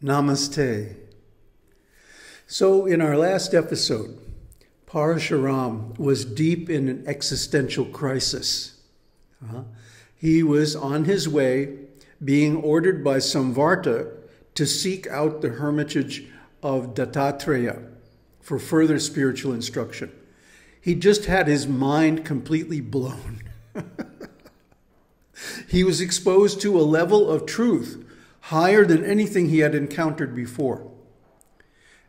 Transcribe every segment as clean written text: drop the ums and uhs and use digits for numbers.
Namaste. So in our last episode, Parshuram was deep in an existential crisis. He was on his way, being ordered by Samvarta to seek out the hermitage of Dattātreya for further spiritual instruction. He just had his mind completely blown. He was exposed to a level of truth higher than anything he had encountered before.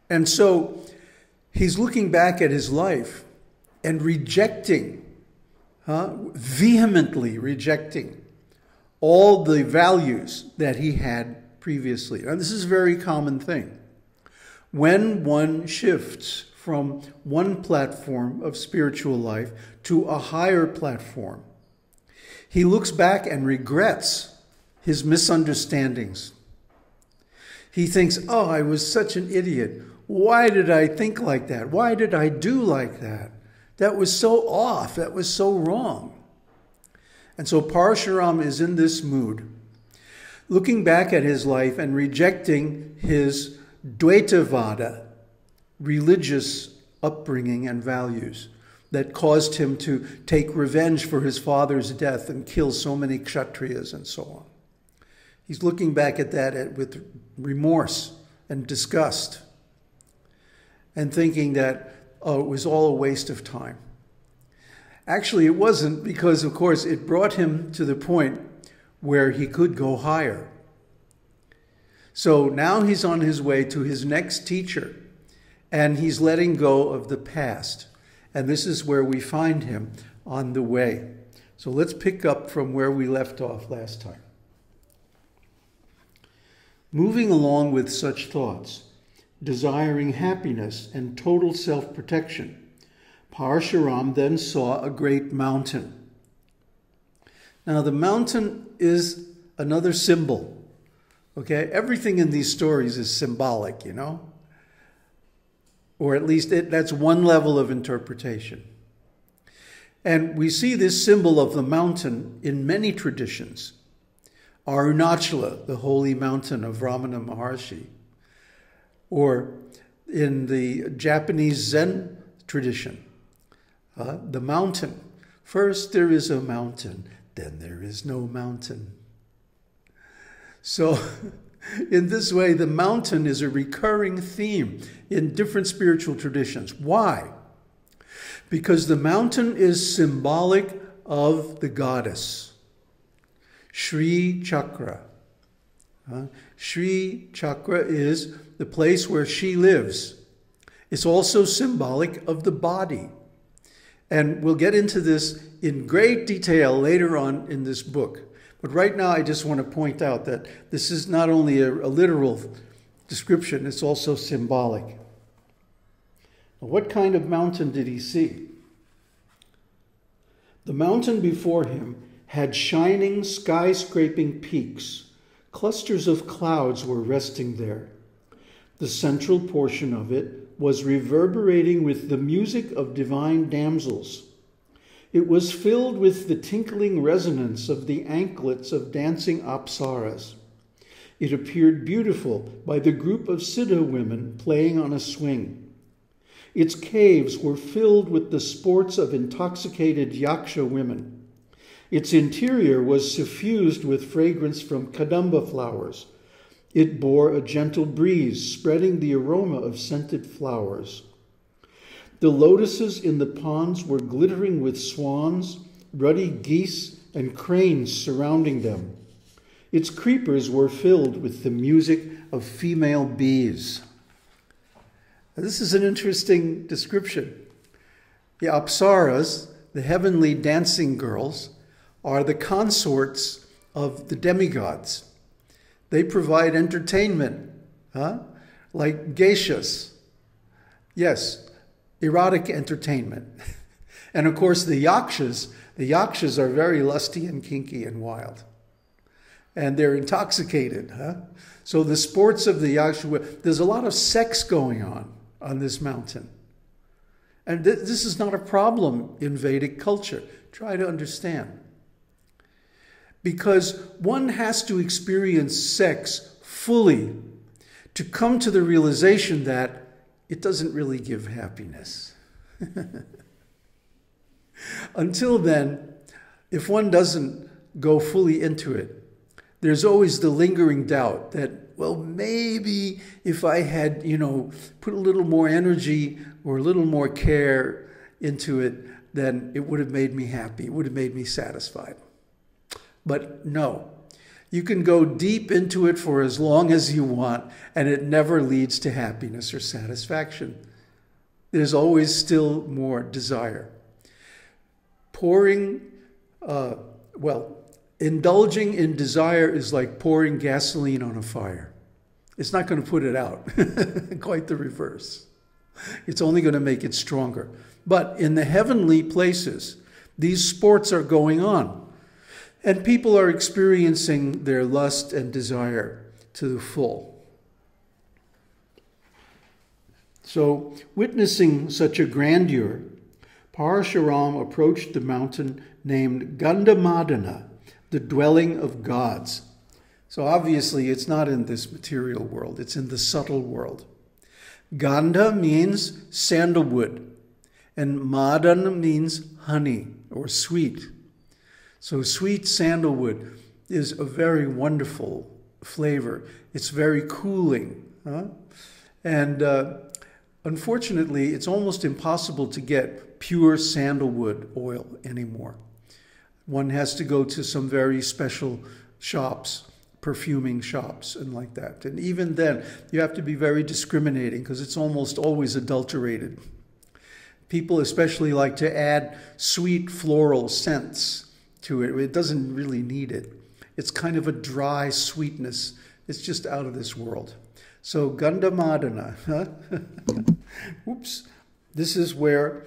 And so he's looking back at his life and rejecting, vehemently rejecting all the values that he had previously. And this is a very common thing. When one shifts from one platform of spiritual life to a higher platform, he looks back and regrets his misunderstandings. He thinks, oh, I was such an idiot. Why did I think like that? Why did I do like that? That was so off. That was so wrong. And so Parshuram is in this mood, looking back at his life and rejecting his Dvaita-vāda, religious upbringing and values that caused him to take revenge for his father's death and kill so many kshatriyas and so on. He's looking back at that with remorse and disgust and thinking that, oh, it was all a waste of time. Actually, it wasn't, because, of course, it brought him to the point where he could go higher. So now he's on his way to his next teacher, and he's letting go of the past. And this is where we find him on the way. So let's pick up from where we left off last time. Moving along with such thoughts, desiring happiness and total self-protection, Parshuram then saw a great mountain. Now the mountain is another symbol, okay? Everything in these stories is symbolic, you know? Or at least that's one level of interpretation. And we see this symbol of the mountain in many traditions. Arunachala, the holy mountain of Ramana Maharshi, or in the Japanese Zen tradition, the mountain. First there is a mountain, then there is no mountain. So in this way, the mountain is a recurring theme in different spiritual traditions. Why? Because the mountain is symbolic of the goddess. Sri Chakra. Sri Chakra is the place where she lives. It's also symbolic of the body. And we'll get into this in great detail later on in this book. But right now I just want to point out that this is not only a literal description, it's also symbolic. Now, what kind of mountain did he see? The mountain before him had shining, skyscraping peaks. Clusters of clouds were resting there. The central portion of it was reverberating with the music of divine damsels. It was filled with the tinkling resonance of the anklets of dancing apsaras. It appeared beautiful by the group of Siddha women playing on a swing. Its caves were filled with the sports of intoxicated yaksha women. Its interior was suffused with fragrance from kadamba flowers. It bore a gentle breeze, spreading the aroma of scented flowers. The lotuses in the ponds were glittering with swans, ruddy geese, and cranes surrounding them. Its creepers were filled with the music of female bees. Now, this is an interesting description. The apsaras, the heavenly dancing girls, are the consorts of the demigods. They provide entertainment, like geishas. Yes, erotic entertainment. And of course the yakshas are very lusty and kinky and wild. And they're intoxicated. So the sports of the yaksha, there's a lot of sex going on this mountain. And this is not a problem in Vedic culture. Try to understand. Because one has to experience sex fully to come to the realization that it doesn't really give happiness. Until then, if one doesn't go fully into it, there's always the lingering doubt that, well, maybe if I had, put a little more energy or a little more care into it, then it would have made me happy. It would have made me satisfied. But no, you can go deep into it for as long as you want, and it never leads to happiness or satisfaction. There's always still more desire. Indulging in desire is like pouring gasoline on a fire. It's not going to put it out. Quite the reverse. It's only going to make it stronger. But in the heavenly places, these sports are going on. And people are experiencing their lust and desire to the full. So, witnessing such a grandeur, Parshuram approached the mountain named Gandhamādana, the dwelling of gods. So obviously it's not in this material world, it's in the subtle world. Gandha means sandalwood, and Mādan means honey or sweet. So sweet sandalwood is a very wonderful flavor. It's very cooling. And unfortunately, it's almost impossible to get pure sandalwood oil anymore. One has to go to some very special shops, perfuming shops and like that. And even then, you have to be very discriminating because it's almost always adulterated. People especially like to add sweet floral scents to it. It doesn't really need it. It's kind of a dry sweetness. It's just out of this world. So Gandhamādana, oops, this is where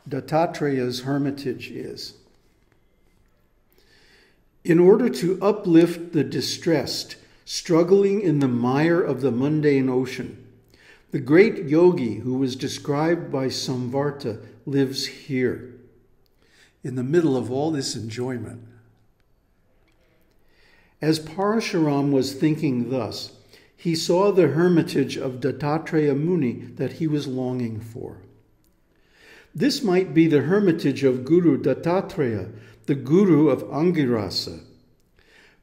Dattātreya's hermitage is. In order to uplift the distressed, struggling in the mire of the mundane ocean, the great yogi who was described by Samvarta lives here, in the middle of all this enjoyment. As Parshuram was thinking thus, he saw the hermitage of Dattātreya Muni that he was longing for. This might be the hermitage of Guru Dattātreya, the Guru of Angirasa.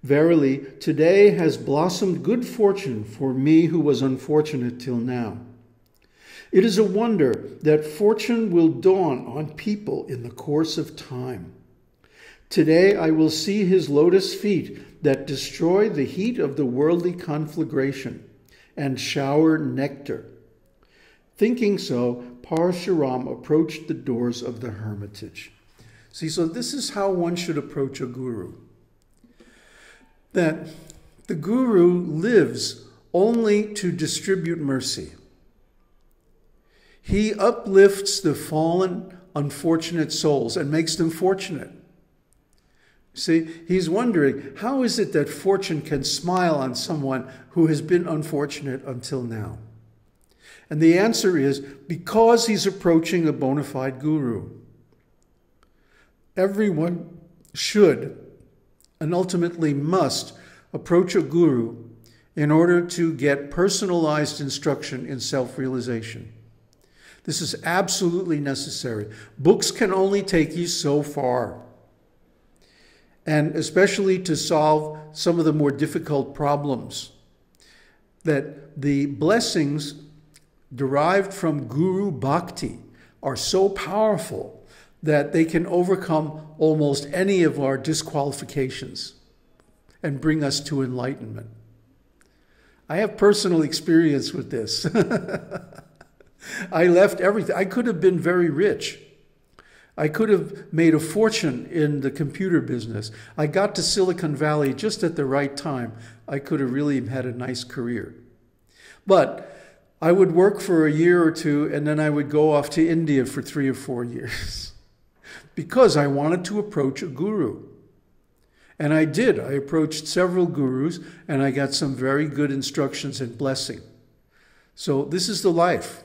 Verily, today has blossomed good fortune for me who was unfortunate till now. It is a wonder that fortune will dawn on people in the course of time. Today I will see his lotus feet that destroy the heat of the worldly conflagration and shower nectar. Thinking so, Parshuram approached the doors of the hermitage. See, so this is how one should approach a guru. That the guru lives only to distribute mercy. He uplifts the fallen, unfortunate souls and makes them fortunate. See, he's wondering, how is it that fortune can smile on someone who has been unfortunate until now? And the answer is because he's approaching a bona fide guru. Everyone should and ultimately must approach a guru in order to get personalized instruction in self-realization. This is absolutely necessary. Books can only take you so far. And especially to solve some of the more difficult problems, that the blessings derived from Guru Bhakti are so powerful that they can overcome almost any of our disqualifications and bring us to enlightenment. I have personal experience with this. I left everything. I could have been very rich. I could have made a fortune in the computer business. I got to Silicon Valley just at the right time. I could have really had a nice career. But I would work for a year or two, and then I would go off to India for 3 or 4 years because I wanted to approach a guru. And I did. I approached several gurus, and I got some very good instructions and blessing. So this is the life.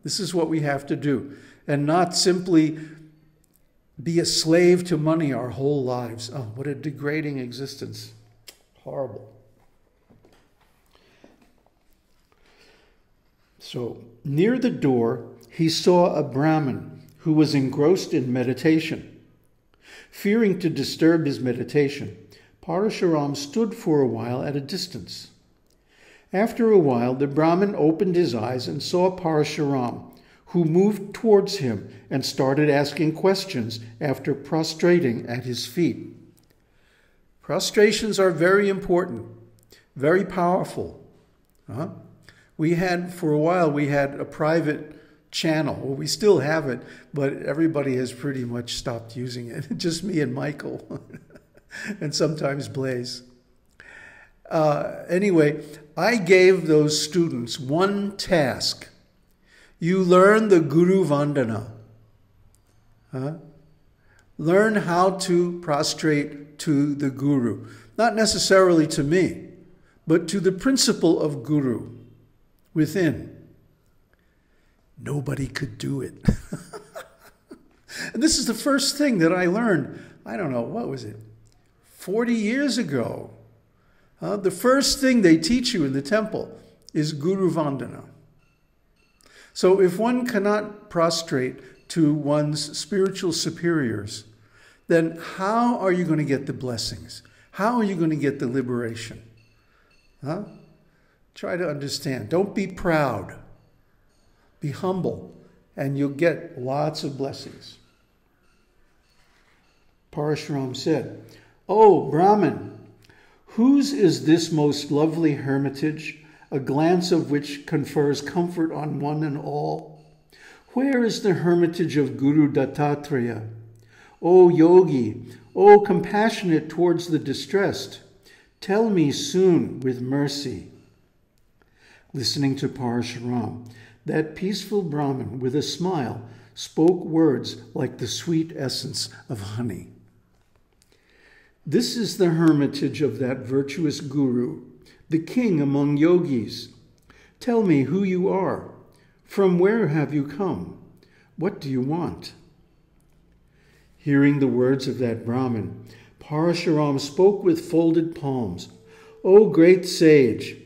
This is what we have to do, and not simply be a slave to money our whole lives. Oh, what a degrading existence. Horrible. So, near the door, he saw a Brahmin who was engrossed in meditation. Fearing to disturb his meditation, Parshuram stood for a while at a distance. After a while, the Brahmin opened his eyes and saw Parshuram, who moved towards him and started asking questions after prostrating at his feet. Prostrations are very important, very powerful. For a while, we had a private channel. Well, we still have it, but everybody has pretty much stopped using it. Just me and Michael, and sometimes Blaze. Anyway, I gave those students one task. You learn the Guru Vandana. Learn how to prostrate to the Guru. Not necessarily to me, but to the principle of Guru within. Nobody could do it. And this is the first thing that I learned, I don't know, what was it, 40 years ago. The first thing they teach you in the temple is Guru Vandana. So if one cannot prostrate to one's spiritual superiors, then how are you going to get the blessings? How are you going to get the liberation? Try to understand. Don't be proud. Be humble, and you'll get lots of blessings. Parshuram said, "Oh, Brahmin, whose is this most lovely hermitage, a glance of which confers comfort on one and all? Where is the hermitage of Guru Dattātreya? O yogi, O compassionate towards the distressed, tell me soon with mercy." Listening to Parshuram, that peaceful Brahmin with a smile spoke words like the sweet essence of honey. "This is the hermitage of that virtuous Guru, the king among yogis. Tell me who you are. From where have you come? What do you want?" Hearing the words of that Brahmin, Parshuram spoke with folded palms. "O great sage,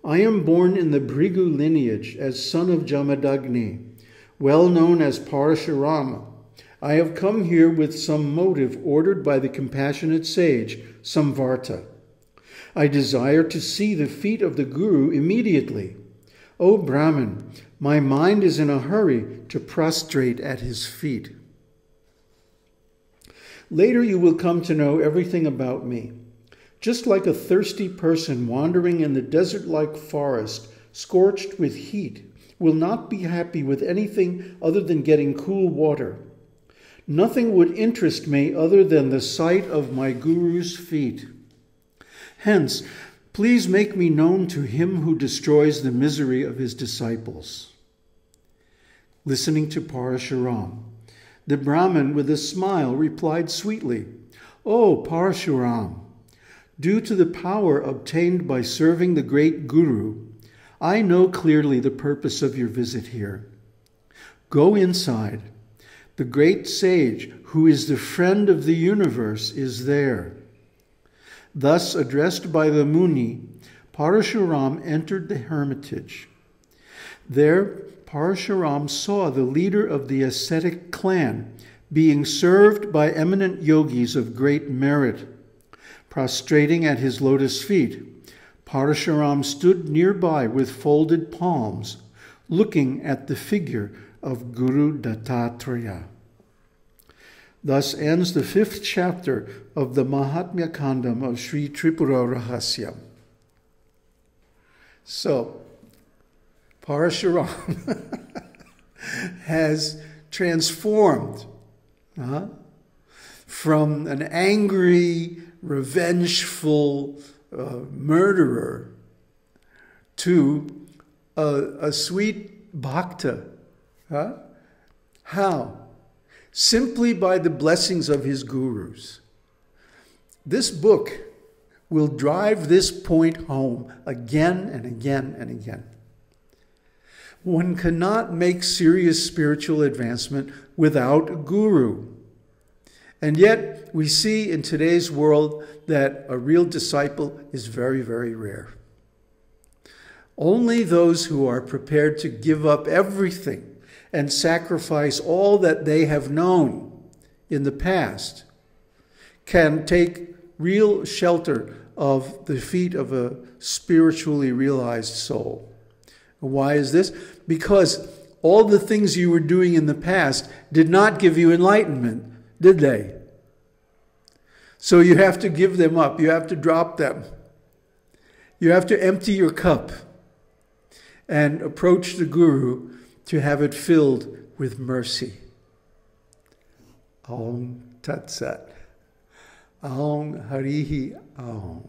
I am born in the Bhrigu lineage as son of Jamadagni, well known as Paraśurāma. I have come here with some motive ordered by the compassionate sage, Samvarta. I desire to see the feet of the Guru immediately. O Brahmin, my mind is in a hurry to prostrate at his feet. Later you will come to know everything about me. Just like a thirsty person wandering in the desert-like forest, scorched with heat, will not be happy with anything other than getting cool water. Nothing would interest me other than the sight of my Guru's feet. Hence, please make me known to him who destroys the misery of his disciples." Listening to Parshuram, the Brahmin with a smile replied sweetly, "O Parshuram, due to the power obtained by serving the great Guru, I know clearly the purpose of your visit here. Go inside. The great sage, who is the friend of the universe, is there." Thus, addressed by the Muni, Parshuram entered the hermitage. There, Parshuram saw the leader of the ascetic clan being served by eminent yogis of great merit. Prostrating at his lotus feet, Parshuram stood nearby with folded palms, looking at the figure of Guru Dattātreya. Thus ends the 5th chapter of the Māhātmya-Khaṇḍa of Sri Tripura Rahasyam. So, Parshuram has transformed from an angry, revengeful murderer to a sweet bhakta. How? Simply by the blessings of his gurus. This book will drive this point home again and again and again. One cannot make serious spiritual advancement without a guru. And yet, we see in today's world that a real disciple is very, very rare. Only those who are prepared to give up everything and sacrifice all that they have known in the past can take real shelter of the feet of a spiritually realized soul. Why is this? Because all the things you were doing in the past did not give you enlightenment, did they? So you have to give them up. You have to drop them. You have to empty your cup and approach the Guru to have it filled with mercy. Om Tat Sat. Om Harihi Om.